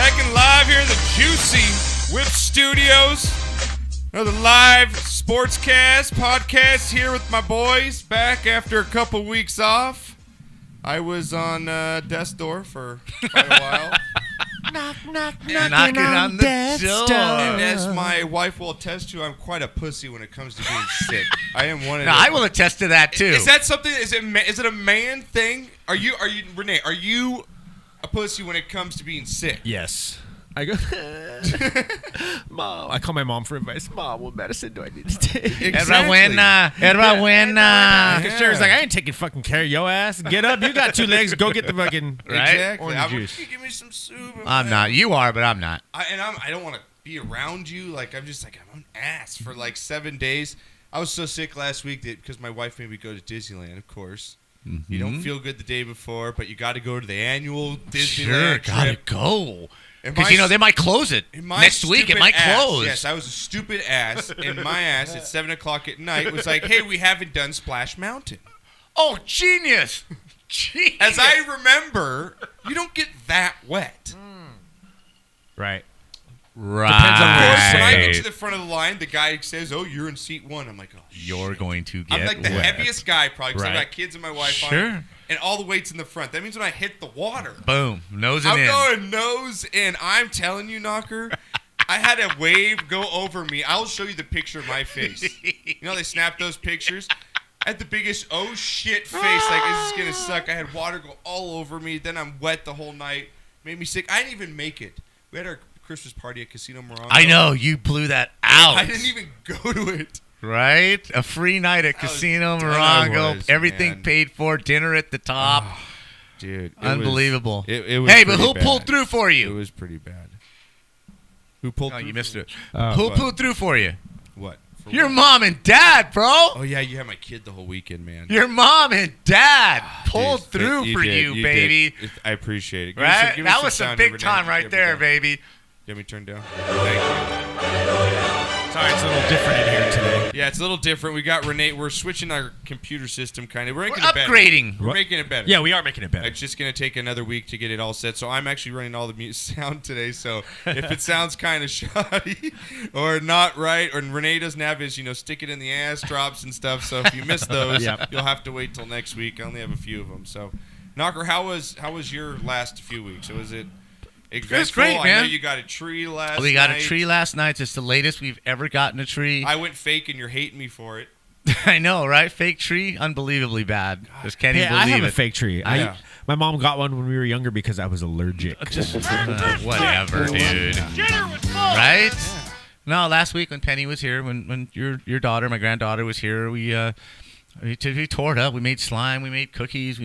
Back and live here in the Juicy Whip Studios. Another live Sportscast podcast here with my boys. Back after a couple weeks off. I was on death's door for quite a while. Knocking on the door. And as my wife will attest to, I'm quite a pussy when it comes to being sick. I am one of No, I will attest to that too. Is that something? Is it a man thing? Are you Renee? Are you a pussy when it comes to being sick? Yes. I go, Mom. I call my mom for advice. Mom, what medicine do I need to take? Exactly. Because Sherry's like, I ain't taking fucking care of your ass. Get up. You got 2 legs. Go get the fucking Exactly. orange juice. Give me some soup. I'm not. You are, but I'm not. I don't want to be around you. Like, I'm just like, I'm on ass for like 7 days. I was so sick last week that because my wife made me go to Disneyland, of course. Mm-hmm. You don't feel good the day before, but you got to go to the annual Disneyland trip. Gotta go. Because, they might close it. Next week, it might close. Yes, I was a stupid ass, and my ass at 7 o'clock at night was like, hey, we haven't done Splash Mountain. Oh, genius. As I remember, you don't get that wet. Right. Depends on when I get to the front of the line, the guy says, oh, you're in seat 1. I'm like, oh, you're going to get I'm like the wet. heaviest guy probably because I've got kids and my wife on it, and all the weight's in the front. That means when I hit the water, boom, nose I'm in. going nose in. I'm telling you, Knocker, I had a wave go over me. I'll show you the picture of my face. You know they snap those pictures? I had the biggest oh shit face, like this is gonna suck. I had water go all over me. Then I'm wet the whole night. Made me sick. I didn't even make it. We had our Christmas party at Casino Morongo. I know, you blew that out. I didn't even go to it. Right? A free night at Casino Morongo. Everything paid for. Dinner at the top. Oh, dude. Unbelievable. It was hey, but who bad. pulled through for you? It was pretty bad. Who pulled through? You missed it. Who pulled through for you? What? Your mom and dad, bro. Oh, yeah, you had my kid the whole weekend, man. Your mom and dad pulled through for you, baby. I appreciate it. Right? That was some big time right there, baby. Get me turned down. Thank you. Sorry, it's a little different in here today. Yeah, it's a little different. We got Renee. We're switching our computer system kind of. We're upgrading. We're making it better. Yeah, we are making it better. It's just going to take another week to get it all set. So I'm actually running all the sound today. So if it sounds kind of shoddy or not right, or Renee doesn't have his, stick it in the ass drops and stuff. So if you miss those, you'll have to wait till next week. I only have a few of them. So, Knocker, how was your last few weeks? So was it? It was great, man. I know you got a tree last night. We got a tree last night. It's the latest we've ever gotten a tree. I went fake, and you're hating me for it. I know, right? Fake tree, unbelievably bad. Just can't even believe it. I have a fake tree. My mom got one when we were younger because I was allergic. Just whatever, dude. Right? Yeah. No, last week when Penny was here, when your daughter, my granddaughter, was here, we tore it up. We made slime. We made cookies.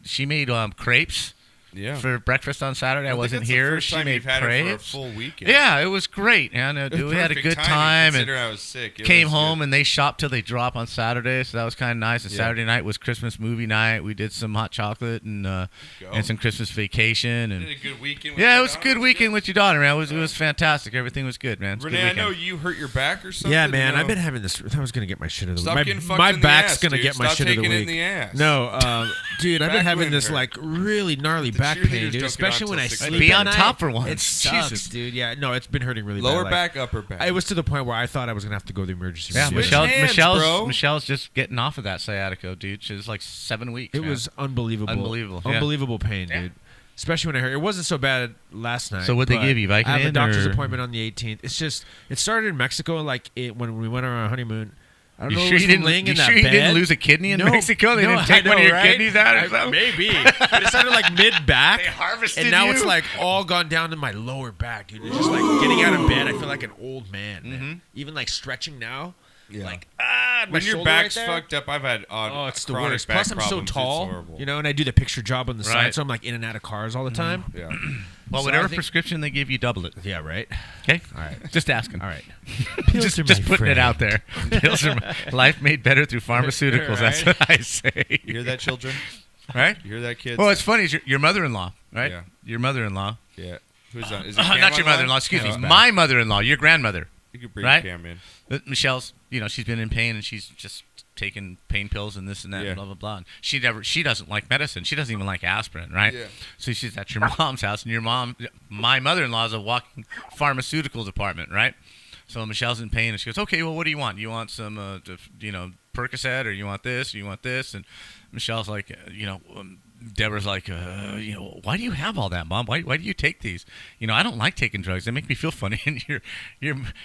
She made crepes. Yeah. For breakfast on Saturday. I wasn't here. She made crepes. For a full weekend. Yeah, it was great. And we had a good time. And I was sick. Came home and they shopped till they drop on Saturday, so that was kind of nice. And Saturday night was Christmas movie night. We did some hot chocolate and some Christmas vacation. And did a good weekend. It was a good weekend with your daughter, man. It was fantastic. Everything was good, man. Renee, I know you hurt your back or something. Yeah, man. I've been having this. I was gonna get my shit out of the way. My back's gonna get my shit out of the way. No, dude, I've been having this really gnarly back pain, dude. Especially when I sleep. Be on top for once. It sucks, dude. Yeah, no, it's been hurting really bad. Lower back, upper back. It was to the point where I thought I was gonna have to go to the emergency room. Yeah, Michelle's just getting off of that sciatica, dude. She's like 7 weeks. It was unbelievable. Unbelievable pain, dude. Especially when I heard it wasn't so bad last night. So what they give you? Vicodin? I have a doctor's appointment on the 18th. It's just it started in Mexico, when we went on our honeymoon. I don't know. You sure you didn't lose a kidney in Mexico? They didn't take one of your kidneys out or something? Maybe. But it started like mid-back. They harvested and now it's like all gone down to my lower back, dude. It's just like getting out of bed, I feel like an old man. Man. Even like stretching now. Yeah. Like, when your back's fucked up, I've had it's the worst. Plus, I'm so tall, and I do the picture job on the side, so I'm like in and out of cars all the time. Yeah. Well, whatever prescription they give you, double it. Yeah, right. Okay. All right. Just asking. All right. just putting it out there. Pills are life made better through pharmaceuticals. Right. That's what I say. You hear that, children? Right? You hear that, kids? Well, it's funny. It's your mother-in-law, right? Yeah. Your mother-in-law. Yeah. Who's that? Is it not your mother-in-law. Excuse me. My mother-in-law. Your grandmother. You could bring right? Cam in. Michelle's, she's been in pain and she's just taking pain pills and this and that Yeah. and blah blah blah. And she doesn't like medicine. She doesn't even like aspirin, right? Yeah. So she's at your mom's house, and my mother-in-law is a walking pharmaceutical department, right? So Michelle's in pain, and she goes, "Okay, well, what do you want? You want some, Percocet, or you want this, or you want this?" And Michelle's like, Deborah's like, why do you have all that, Mom? Why do you take these? I don't like taking drugs. They make me feel funny. And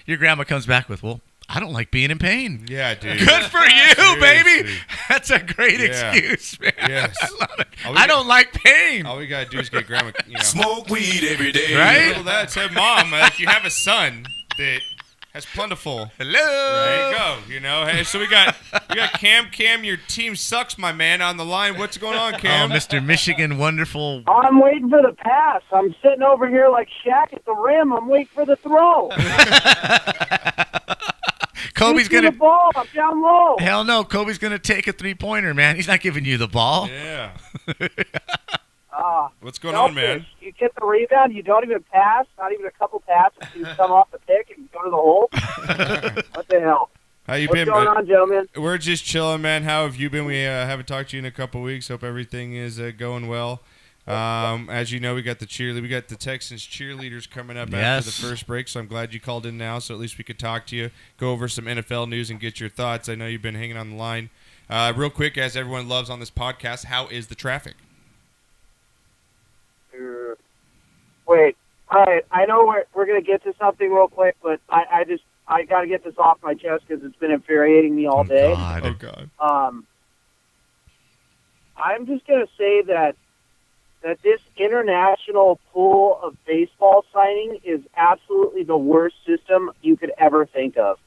your grandma comes back with, well, I don't like being in pain. Yeah, dude. Good for you, Seriously. baby. That's a great Yeah. excuse, man. Yes. I love it. All we I got- don't like pain. All we gotta do is get grandma. Smoke weed every day. Right? Well, that said, Mom, you have a son that has plentiful. Hello. There you go. Hey, so we got Cam. Cam, your team sucks, my man, on the line. What's going on, Oh, Cam? Mr. Michigan, wonderful. I'm waiting for the pass. I'm sitting over here like Shaq at the rim. I'm waiting for the throw. Kobe's Give me gonna. the ball. I'm down low. Hell no, Kobe's gonna take a 3-pointer, man. He's not giving you the ball. Yeah. Ah, What's going on, man? You get the rebound. You don't even pass. Not even a couple passes. You come off the pick and go to the hole. What the hell? How you What's been, going bud? on, gentlemen? We're just chilling, man. How have you been? We haven't talked to you in a couple weeks. Hope everything is going well. As you know, we got the Texans cheerleaders coming up after the first break, so I'm glad you called in now, so at least we could talk to you, go over some NFL news, and get your thoughts. I know you've been hanging on the line. Real quick, as everyone loves on this podcast, how is the traffic? Wait. All right. I know we're going to get to something real quick, but I got to get this off my chest because it's been infuriating me all day. Oh, God. I'm just going to say that this international pool of baseball signing is absolutely the worst system you could ever think of.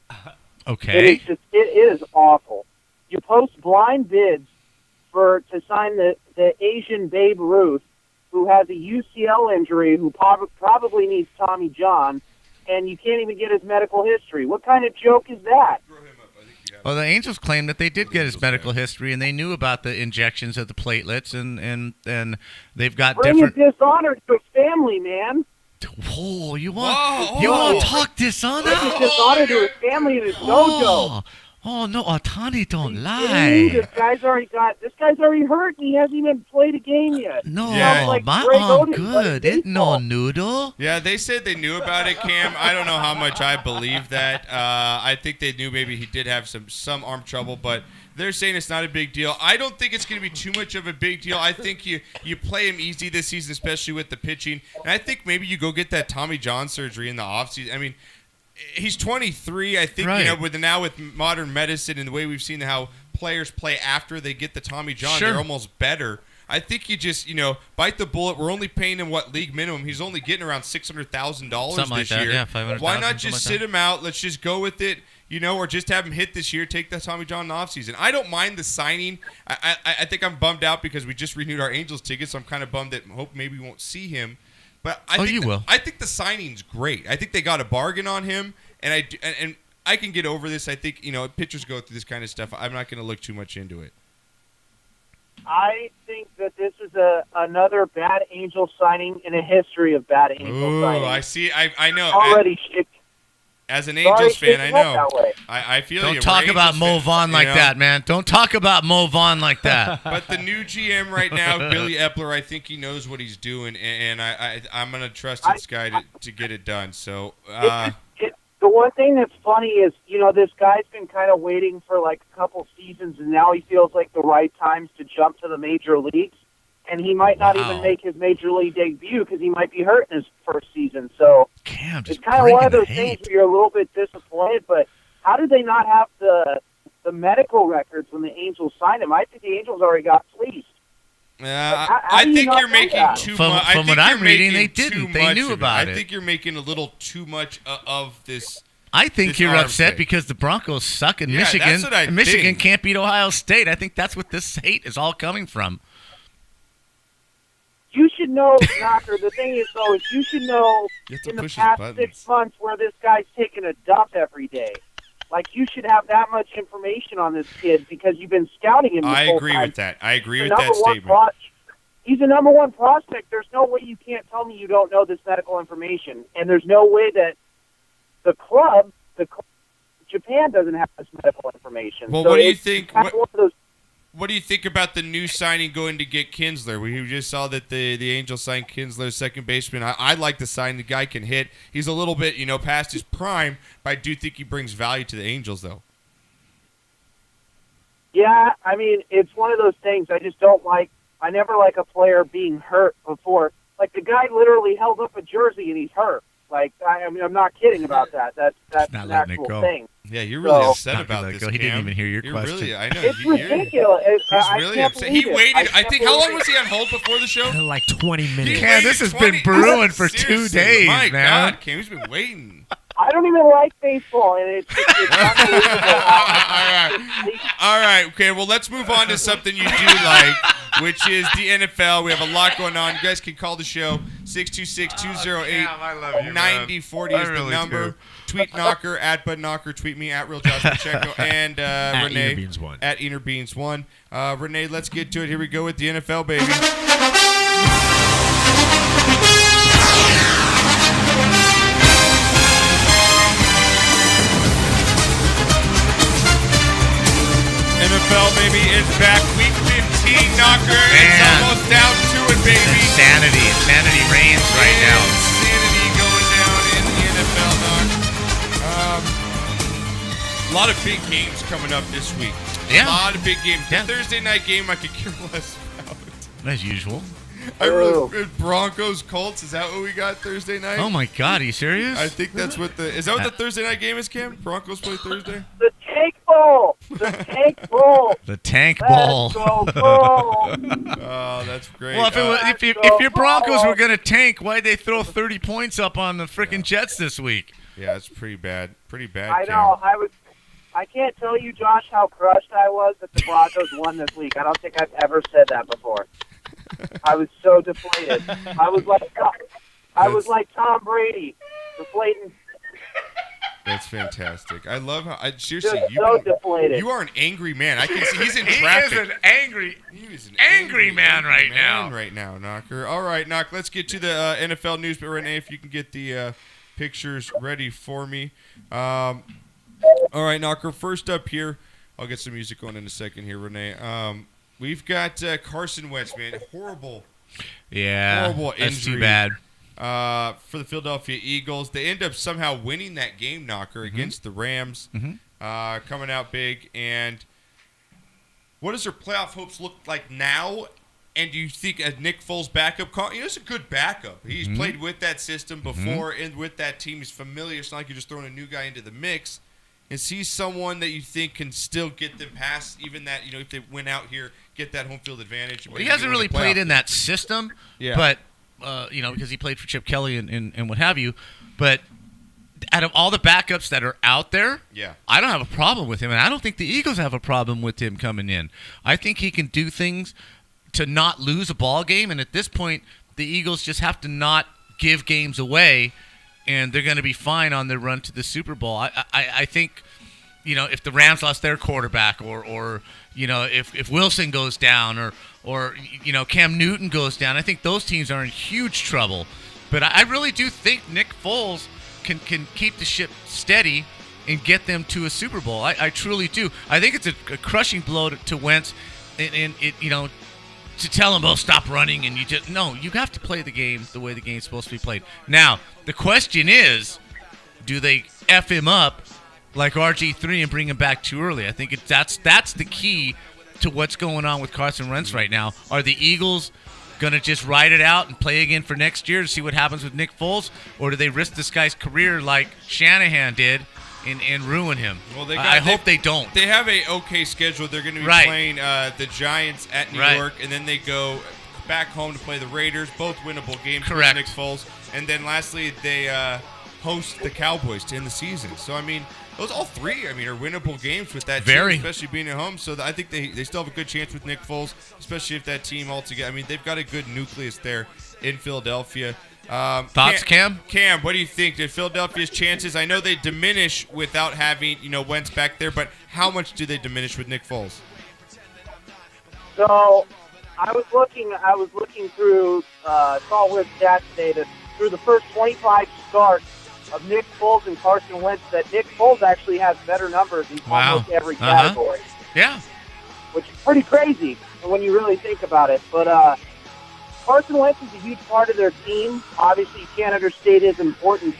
Okay. It is awful. You post blind bids to sign the Asian Babe Ruth, who has a UCL injury, who probably needs Tommy John, and you can't even get his medical history. What kind of joke is that? Well, the Angels claim that they did get his medical history, and they knew about the injections of the platelets, and they've got Bringing different. dishonor to his family, man. Whoa, you Whoa, want to talk dishonor? Bringing dishonor to his family and his dojo. Oh no, Otani don't This lie. guy's already hurt, and he hasn't even played a game yet. No, Yeah. Like my Greg arm Oden, good. like It no baseball. noodle. Yeah, they said they knew about it, Cam. I don't know how much I believe that. I think they knew maybe he did have some arm trouble, but they're saying it's not a big deal. I don't think it's going to be too much of a big deal. I think you play him easy this season, especially with the pitching. And I think maybe you go get that Tommy John surgery in the offseason. I mean, he's 23. I think, Right. with modern medicine and the way we've seen how players play after they get the Tommy John, Sure. they're almost better. I think you just, bite the bullet. We're only paying him league minimum. He's only getting around $600,000 Something like this that, year. yeah, $500,000, Why not something just like sit that. him out? Let's just go with it, or just have him hit this year. Take the Tommy John in the offseason. I don't mind the signing. I think I'm bummed out because we just renewed our Angels tickets, so I'm kind of bummed that hope maybe we won't see him. But You will. I think the signing's great. I think they got a bargain on him, and I can get over this. I think pitchers go through this kind of stuff. I'm not going to look too much into it. I think that this is another bad Angel signing in a history of bad Angel signings. I see. I know. Already, As an Sorry, Angels fan, I shaking up know. that way. I feel Don't you. talk We're about Angels Mo fans, Vaughn like that, man. Don't talk about Mo Vaughn like that. But the new GM right now, Billy Epler, I think he knows what he's doing, and I'm going to trust this guy to get it done. So, the one thing that's funny is, this guy's been kind of waiting for like a couple seasons, and now he feels like the right times to jump to the major leagues. And he might not even make his major league debut because he might be hurt in his first season. So Cam, just it's kind of one of bringing those the things hate. where you're a little bit disappointed. But how did they not have the medical records when the Angels signed him? I think the Angels already got fleeced. how I do you think not you're know making that? too From- much. from what I'm reading, they didn't. They knew about I it. think you're making a little too much of this. I think this you're arm upset thing. because the Broncos suck in Yeah, Michigan. that's what I and Michigan think. can't beat Ohio State. I think that's what this hate is all coming from. You should know, Knocker. The thing is, though, is you should know You have to in the push his past buttons. 6 months where this guy's taking a dump every day. Like, you should have that much information on this kid because you've been scouting him this I whole agree time. with that. I agree He's with the that number one statement. He's a number one prospect. There's no way you can't tell me you don't know this medical information. And there's no way that the club Japan doesn't have this medical information. Well, so what do you it's think? kind of one of those. What do you think about the new signing going to get Kinsler? We just saw that the Angels signed Kinsler, second baseman. I like the sign. The guy can hit. He's a little bit, past his prime, but I do think he brings value to the Angels, though. Yeah, I mean, it's one of those things I just don't like. I never like a player being hurt before. Like, the guy literally held up a jersey and he's hurt. Like, I mean, I'm not kidding about that. That's not an letting it actual go. thing. Yeah, you're really So- upset Not gonna about let this. it go. He didn't Cam. even hear your You're question. Really, I know. It's You're- ridiculous. He's I really can't upset. He believe it. waited. I can't think. How long believe was he on hold before the show? Like 20 minutes. He Cam, this waited has been 20 brewing for 2 Seriously. days, My man. God, Cam, he's been waiting. I don't even like baseball, and it's unbelievable. All right. Okay. Well, let's move on to something you do like, which is the NFL. We have a lot going on. You guys can call the show 626-208-9040 is the number. Tweet Knocker at Bud Knocker. Tweet me at Real Josh Pacheco and At Renee Enerbeans1. at Enerbeans1. Renee, let's get to it. Here we go with the NFL, baby. NFL, baby, is back. Week 15, Knocker. It's Man. almost down to it, baby. Insanity reigns right now. Insanity going down in the NFL, Knock. A lot of big games coming up this week. Yeah. A lot of big games. Yeah. The Thursday night game I could care less about. As usual. Broncos, Colts, is that what we got Thursday night? Oh my God, are you serious? I think that's what is that what the Thursday night game is, Cam? Broncos play Thursday? The Tank Bowl. The Tank Bowl. The Tank Bowl. Let's go, Bowl. Oh, that's great. Well, if your Broncos were gonna tank, why'd they throw 30 points up on the freaking Jets this week? yeah, it's pretty bad. Pretty bad. I Cam. know. I can't tell you, Josh, how crushed I was that the Broncos won this week. I don't think I've ever said that before. I was so deflated. I was like Tom Brady, deflating. That's fantastic. I love how seriously Just so deflated. you are an angry man. I can see he's in He traffic. is an angry. He is an angry man right now. Right now, Knocker. All right, Knock. Let's get to the NFL news. But Renee, if you can get the pictures ready for me. All right, Knocker. First up here, I'll get some music going in a second here, Renee. We've got Carson Wentz, man. Horrible That's injury. too bad. For the Philadelphia Eagles. They end up somehow winning that game, Knocker, against the Rams. Coming out big. And what does their playoff hopes look like now? And do you think a Nick Foles backup? It's a good backup. He's played with that system before and with that team. He's familiar. It's not like you're just throwing a new guy into the mix. Is he someone that you think can still get them past even that, if they win out here, get that home field advantage? Well, he hasn't really played in that system, but, because he played for Chip Kelly and what have you. But out of all the backups that are out there, I don't have a problem with him. And I don't think the Eagles have a problem with him coming in. I think he can do things to not lose a ball game. And at this point, the Eagles just have to not give games away, and they're going to be fine on their run to the Super Bowl. I think, if the Rams lost their quarterback or if Wilson goes down or Cam Newton goes down, I think those teams are in huge trouble. But I really do think Nick Foles can keep the ship steady and get them to a Super Bowl. I truly do. I think it's a crushing blow to Wentz, and it to tell him, stop running, and you have to play the game the way the game's supposed to be played. Now, the question is, do they F him up like RG3 and bring him back too early? I think that's the key to what's going on with Carson Wentz right now. Are the Eagles going to just ride it out and play again for next year to see what happens with Nick Foles, or do they risk this guy's career like Shanahan did and ruin him? Well, I hope they don't. They have a okay schedule. They're going to be playing the Giants at New York, and then they go back home to play the Raiders, both winnable games for Nick Foles. And then lastly, they host the Cowboys to end the season. So, those all three, are winnable games with that team, especially being at home. So I think they still have a good chance with Nick Foles, especially if that team altogether. They've got a good nucleus there in Philadelphia. Thoughts, Cam? Cam, what do you think? Did Philadelphia's chances? I know they diminish without having Wentz back there, but how much do they diminish with Nick Foles? So I was looking through Salt Lake stats today through the first 25 starts of Nick Foles and Carson Wentz that Nick Foles actually has better numbers in almost every category. Yeah. Which is pretty crazy when you really think about it. But Carson Wentz is a huge part of their team. Obviously, you can't understate his importance.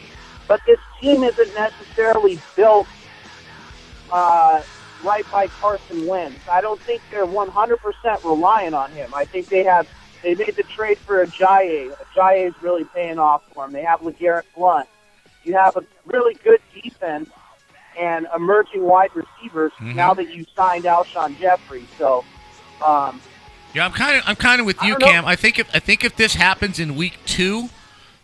But this team isn't necessarily built right by Carson Wentz. I don't think they're 100% reliant on him. I think they made the trade for Ajayi. Ajayi is really paying off for them. They have LeGarrette Blount. You have a really good defense and emerging wide receivers now that you signed Alshon Jeffrey. So, yeah, I'm kind of with you, Cam. I think if this happens in week 2,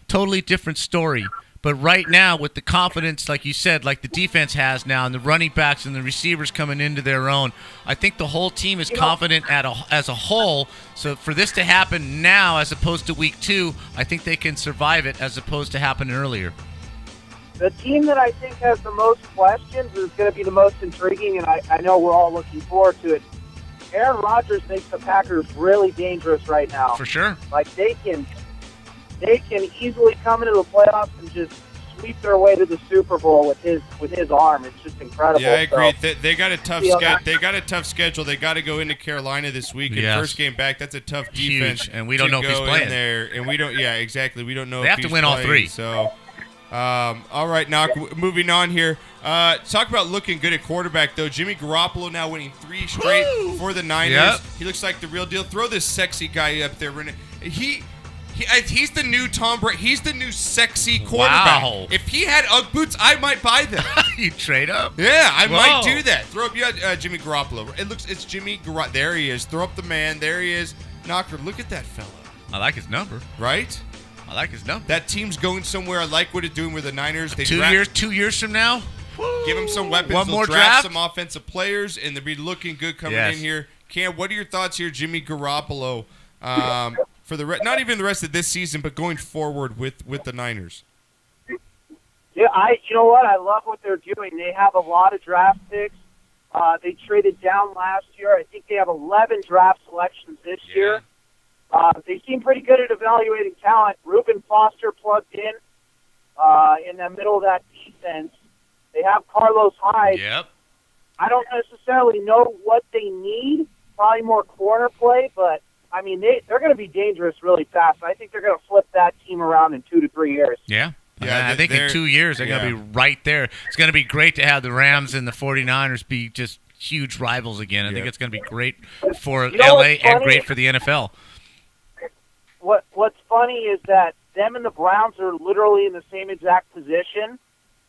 totally different story. But right now, with the confidence, like you said, like the defense has now, and the running backs and the receivers coming into their own, I think the whole team is confident as a whole. So for this to happen now, as opposed to week 2, I think they can survive it as opposed to happening earlier. The team that I think has the most questions is going to be the most intriguing, and I know we're all looking forward to it. Aaron Rodgers makes the Packers really dangerous right now. For sure. Like they can easily come into the playoffs and just sweep their way to the Super Bowl with his arm. It's just incredible. Yeah, I agree. So, they got a tough schedule. They got to go into Carolina this week. And first game back, that's a tough defense. Huge. And we don't know if he's playing there. And we don't. Yeah, exactly. We don't know. They have to win all 3. So, all right, Knock. Moving on here. Talk about looking good at quarterback though. Jimmy Garoppolo now winning 3 straight for the Niners. Yep. He looks like the real deal. Throw this sexy guy up there. He's the new Tom Brady. He's the new sexy quarterback. Wow. If he had UGG boots, I might buy them. You trade up? Yeah, I might do that. Throw up Jimmy Garoppolo. It's Jimmy Garoppolo. There he is. Throw up the man. There he is. Knocker, look at that fella. I like his number. Right? I like his number. That team's going somewhere. I like what it's doing with the Niners. They 2 years from now? Give them some weapons. One They'll more draft draft? some offensive players, and they'll be looking good coming in here. Cam, what are your thoughts here, Jimmy Garoppolo? For not even the rest of this season, but going forward with the Niners. Yeah, you know what? I love what they're doing. They have a lot of draft picks. They traded down last year. I think they have 11 draft selections this year. They seem pretty good at evaluating talent. Reuben Foster plugged in the middle of that defense. They have Carlos Hyde. Yep. I don't necessarily know what they need. Probably more corner play, but I mean, they're going to be dangerous really fast. I think they're going to flip that team around in 2 to 3 years. Yeah. I think in 2 years they're going to be right there. It's going to be great to have the Rams and the 49ers be just huge rivals again. I think it's going to be great for L.A. and great for the NFL. What's funny is that them and the Browns are literally in the same exact position.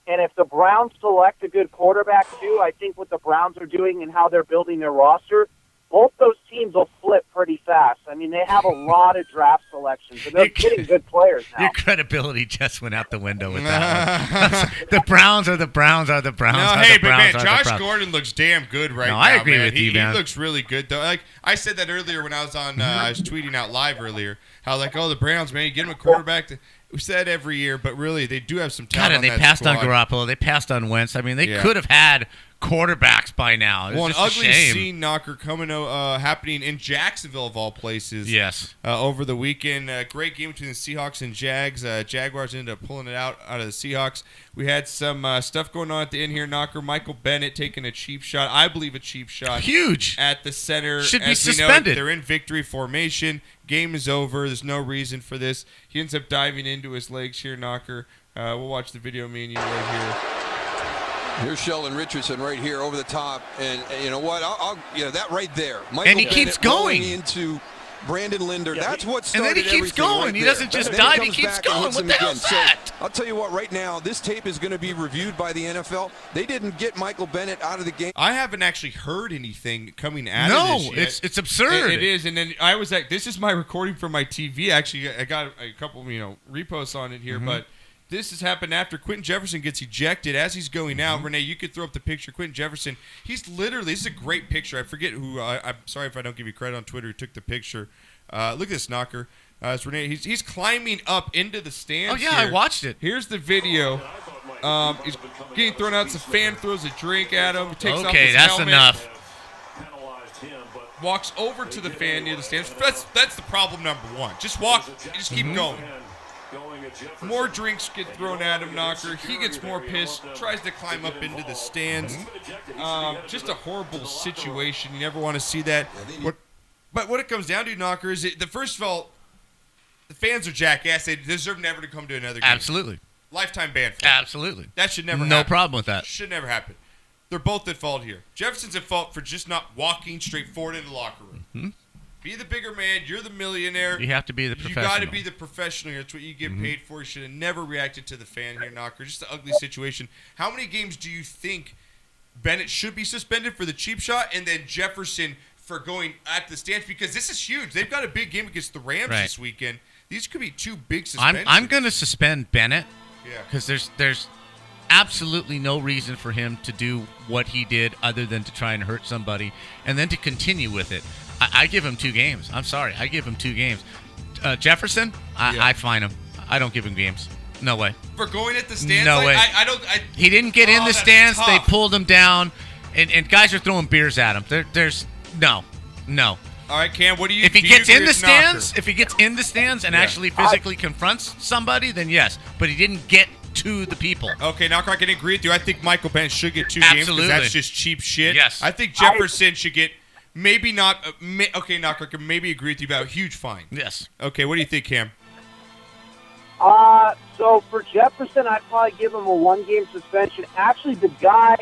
And if the Browns select a good quarterback too, I think what the Browns are doing and how they're building their roster, both those teams will flip pretty fast. I mean, they have a lot of draft selections, and they're getting good players now. Your credibility just went out the window with that one. The Browns are the Browns are the Browns. No, hey, but man, Josh Gordon looks damn good right now. I agree man. with you, man. He looks really good, though. Like I said that earlier when I was on, I was tweeting out live earlier, how the Browns, man, you get them a quarterback. We said every year, but really, they do have some talent. God, and they passed on Garoppolo. They passed on Wentz. I mean, they could have had quarterbacks by now. Well, an ugly scene knocker happening in Jacksonville of all places. Yes. Over the weekend, great game between the Seahawks and Jags. Jaguars ended up pulling it out of the Seahawks. We had some stuff going on at the end here, knocker. Michael Bennett taking a cheap shot. I believe a cheap shot. Huge. At the center. Should be As we suspended. know, they're in victory formation. Game is over. There's no reason for this. He ends up diving into his legs here, knocker. We'll watch the video, me and you right here. Here's Sheldon Richardson right here over the top, and you know what? That right there. Michael and he Bennett keeps going into Brandon Linder. That's what started everything. And then he keeps going. Right he doesn't just dive. He keeps going. What the hell's that? So, I'll tell you what. Right now, this tape is going to be reviewed by the NFL. They didn't get Michael Bennett out of the game. I haven't actually heard anything coming out of this yet. No, it's absurd. It is. And then I was like, this is my recording from my TV. Actually, I got a couple, reposts on it here, but. This has happened after Quentin Jefferson gets ejected as he's going out. Renee, you could throw up the picture. Quentin Jefferson, he's literally, this is a great picture. I forget who, I'm sorry if I don't give you credit on Twitter, who took the picture. Look at this knocker. It's Renee. He's climbing up into the stands. Oh, yeah, here. I watched it. Here's the video. He's getting thrown out. Some fan throws a drink at him. Takes off his that's helmet. enough. Walks over to the fan near the stands. That's the problem number one. Just walk. Just keep going. More drinks get thrown at him, Knocker. He gets more pissed, tries to climb up into the stands. Just a horrible situation. You never want to see that. But what it comes down to, Knocker, is first of all, the fans are jackass. They deserve never to come to another game. Absolutely. Lifetime ban for them. Absolutely. That should never happen. No problem with that. Should never happen. They're both at fault here. Jefferson's at fault for just not walking straight forward in the locker room. Mm-hmm. Be the bigger man. You're the millionaire. You have to be the professional. You got to be the professional here. That's what you get paid for. You should have never reacted to the fan here, Knocker. Just an ugly situation. How many games do you think Bennett should be suspended for the cheap shot and then Jefferson for going at the stands? Because this is huge. They've got a big game against the Rams this weekend. These could be two big suspensions. I'm going to suspend Bennett. Yeah. Because there's absolutely no reason for him to do what he did other than to try and hurt somebody and then to continue with it. I give him 2 games. I'm sorry. I give him 2 games. Jefferson, I fine him. I don't give him games. No way. For going at the stands? No way. He didn't get in the stands. Tough. They pulled him down, and guys are throwing beers at him. There's no. All right, Cam, what do you If he do gets you in agree the with stands, and actually physically confronts somebody, then yes. But he didn't get to the people. Okay, Knocker, I can agree with you. I think Michael Bennett should get 2 games Absolutely. because that's just cheap shit. Yes. I think Jefferson should get maybe not. Okay, Knocker, I can maybe agree with you about a huge fine. Yes. Okay, what do you think, Cam? So for Jefferson, I'd probably give him a 1-game suspension. Actually, the guy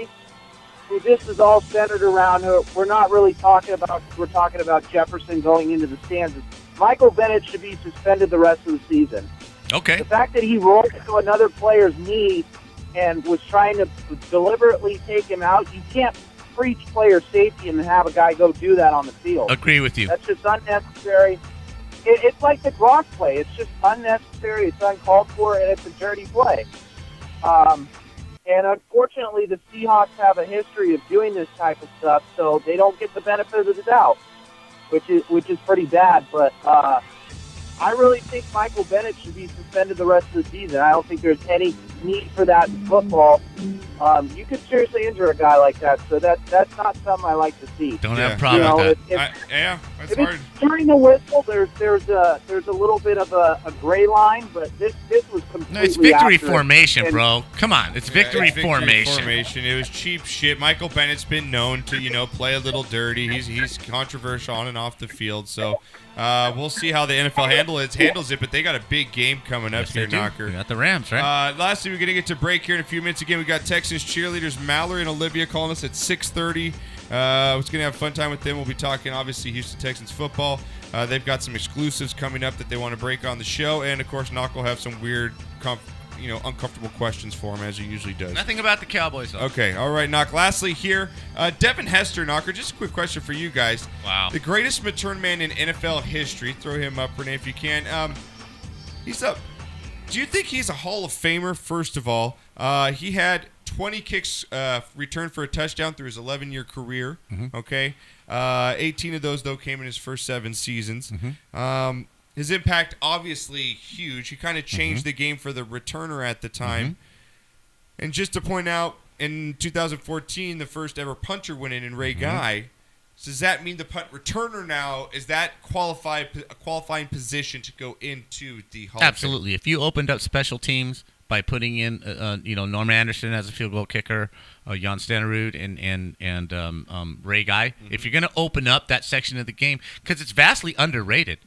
who this is all centered around, who we're not really talking about, we're talking about Jefferson going into the stands. Michael Bennett should be suspended the rest of the season. Okay. The fact that he rolled into another player's knee and was trying to deliberately take him out, you can't preach player safety and have a guy go do that on the field. Agree with you. That's just unnecessary. It's like the Gronk play. It's just unnecessary. It's uncalled for, and it's a dirty play. And unfortunately, the Seahawks have a history of doing this type of stuff, so they don't get the benefit of the doubt, which is pretty bad. But I really think Michael Bennett should be suspended the rest of the season. I don't think there's any need for that in football. You could seriously injure a guy like that, so that's not something I like to see. Don't have a problem with that. That's if hard. it's during the whistle, there's a little bit of a gray line, but this was completely. No, it's victory after it. formation, And bro. Come on, it's victory formation. It was cheap shit. Michael Bennett's been known to, play a little dirty. He's controversial on and off the field. So we'll see how the NFL handles it. But they got a big game coming up here, Knocker. We got the Rams, right? Lastly, we're gonna get to break here in a few minutes. Again, we got Texans cheerleaders Mallory and Olivia calling us at 6:30. We're gonna have a fun time with them. We'll be talking obviously Houston Texans football. They've got some exclusives coming up that they want to break on the show, and of course, Knock will have some weird, uncomfortable questions for him as he usually does. Nothing about the Cowboys, though. Okay, all right, Knock. Lastly here, Devin Hester, Knocker, just a quick question for you guys. Wow. The greatest return man in NFL history. Throw him up, Renee, if you can. He's up. Do you think he's a Hall of Famer, first of all? He had 20 kicks returned for a touchdown through his 11-year career. Mm-hmm. Okay. 18 of those, though, came in his first 7 seasons. Mm-hmm. His impact, obviously, huge. He kind of changed the game for the returner at the time. Mm-hmm. And just to point out, in 2014, the first ever punter went in Ray Guy. So does that mean the punt returner now, is that a qualifying position to go into the Hall of Fame? Absolutely. If you opened up special teams by putting in, Norm Anderson as a field goal kicker, Jan Stenerud, and Ray Guy, if you're going to open up that section of the game, because it's vastly underrated.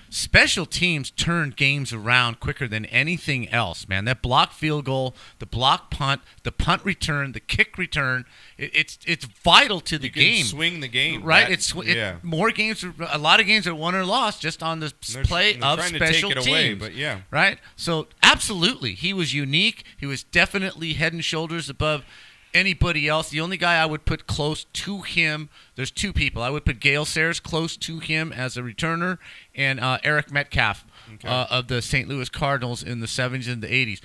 Special teams turn games around quicker than anything else, man. That block field goal, the block punt, the punt return, the kick return, it's vital to the game. You can swing the game. Right? More games, a lot of games are won or lost just on the play of special teams. Away, but yeah. Right? So, absolutely. He was unique. He was definitely head and shoulders above anybody else. The only guy I would put close to him, there's 2 people. I would put Gale Sayers close to him as a returner, and Eric Metcalf of the St. Louis Cardinals in the 70s and the 80s.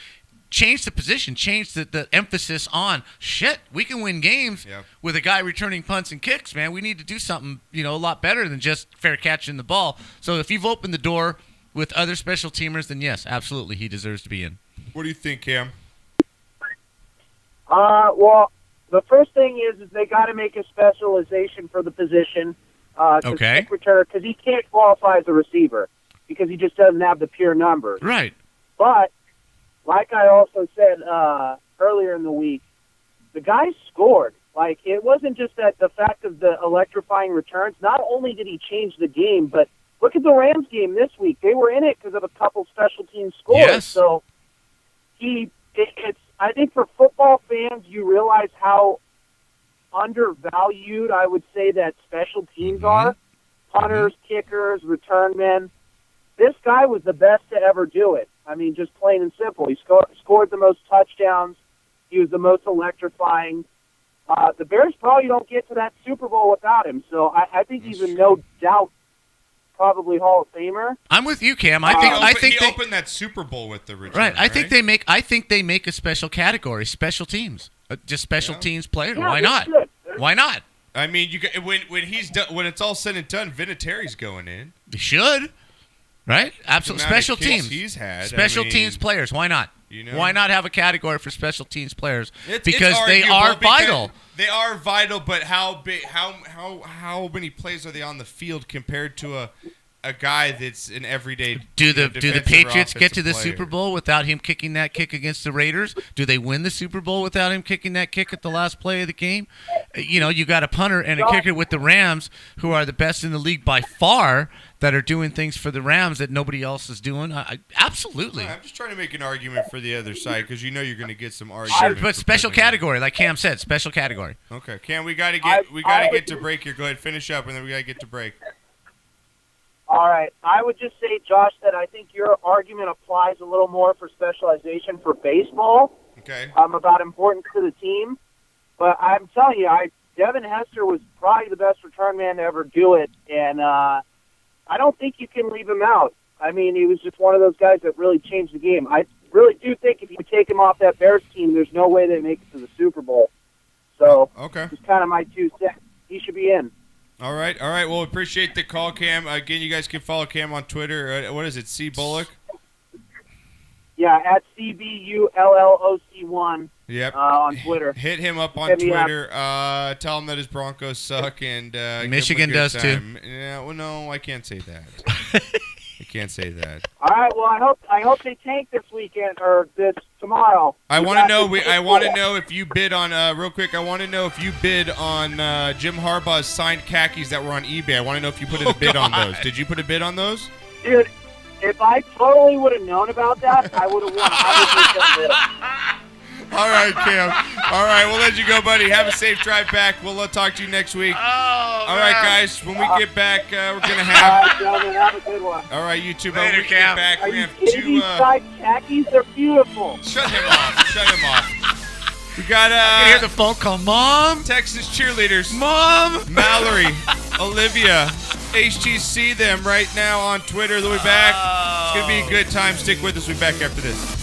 Changed the position, changed the emphasis on, we can win games with a guy returning punts and kicks, man. We need to do something, a lot better than just fair catching the ball. So if you've opened the door with other special teamers, then yes, absolutely, he deserves to be in. What do you think, Cam? Well, the first thing is they got to make a specialization for the position. Okay. Returner, because he can't qualify as a receiver because he just doesn't have the pure numbers. Right. But like I also said earlier in the week, the guy scored. Like, it wasn't just that the fact of the electrifying returns. Not only did he change the game, but look at the Rams game this week. They were in it because of a couple special team scores. Yes. So I think for football fans, you realize how undervalued I would say that special teams are. Punters, kickers, return men. This guy was the best to ever do it. I mean, just plain and simple. He scored the most touchdowns. He was the most electrifying. The Bears probably don't get to that Super Bowl without him. So I think he's a no doubt probably Hall of Famer. I'm with you, Cam. I think he opened that Super Bowl with the return. Right. I think they make a special category, special teams, just special teams players. Yeah, Why not? Why not? I mean, when he's done, when it's all said and done, Vinatieri's going in. He should. Right? Absolutely. Special teams. He's had. Special teams players. Why not? You know? Why not have a category for special teams players? Because they are vital. They are vital, but how many plays are they on the field compared to a guy that's an everyday? Do the Patriots get to the player? Super Bowl without him kicking that kick against the Raiders? Do they win the Super Bowl without him kicking that kick at the last play of the game? You got a punter and a kicker with the Rams, who are the best in the league by far, that are doing things for the Rams that nobody else is doing. Absolutely. I'm just trying to make an argument for the other side because you know you're going to get some argument. But special category, like Cam said, special category. Okay, Cam, we got to get to break here. Go ahead, finish up, and then we got to get to break. All right. I would just say, Josh, that I think your argument applies a little more for specialization for baseball. Okay. About importance to the team. But I'm telling you, Devin Hester was probably the best return man to ever do it, and I don't think you can leave him out. I mean, he was just one of those guys that really changed the game. I really do think if you take him off that Bears team, there's no way they make it to the Super Bowl. So, okay. Just kind of my 2 cents. He should be in. All right. Well, appreciate the call, Cam. Again, you guys can follow Cam on Twitter. What is it, C. Bullock? Yeah, at CBULLOC1 Yep. On Twitter. Hit him up on Twitter. Tell him that his Broncos suck and Michigan does time. Too. Yeah, well, no, I can't say that. I can't say that. All right. Well, I hope they tank this weekend or this tomorrow. I want to know. I want to know if you bid on real quick. I want to know if you bid on Jim Harbaugh's signed khakis that were on eBay. I want to know if you put in a bid on those. Did you put a bid on those? Dude, if I totally would have known about that, I would have won 100%. All right, Cam. All right, we'll let you go, buddy. Have a safe drive back. We'll talk to you next week. All right, guys. When we get back, we're gonna have. All right, gentlemen, have a good one. All right, you too. Later, when we Cam. get back, Are we you have kidding two. These side khakis, they're beautiful. Shut him off. Shut him off. We got I can hear the phone call. Mom. Texas cheerleaders. Mom. Mallory, Olivia, HTC them right now on Twitter. They'll be back. It's gonna be a good time. Stick with us. We'll be back after this.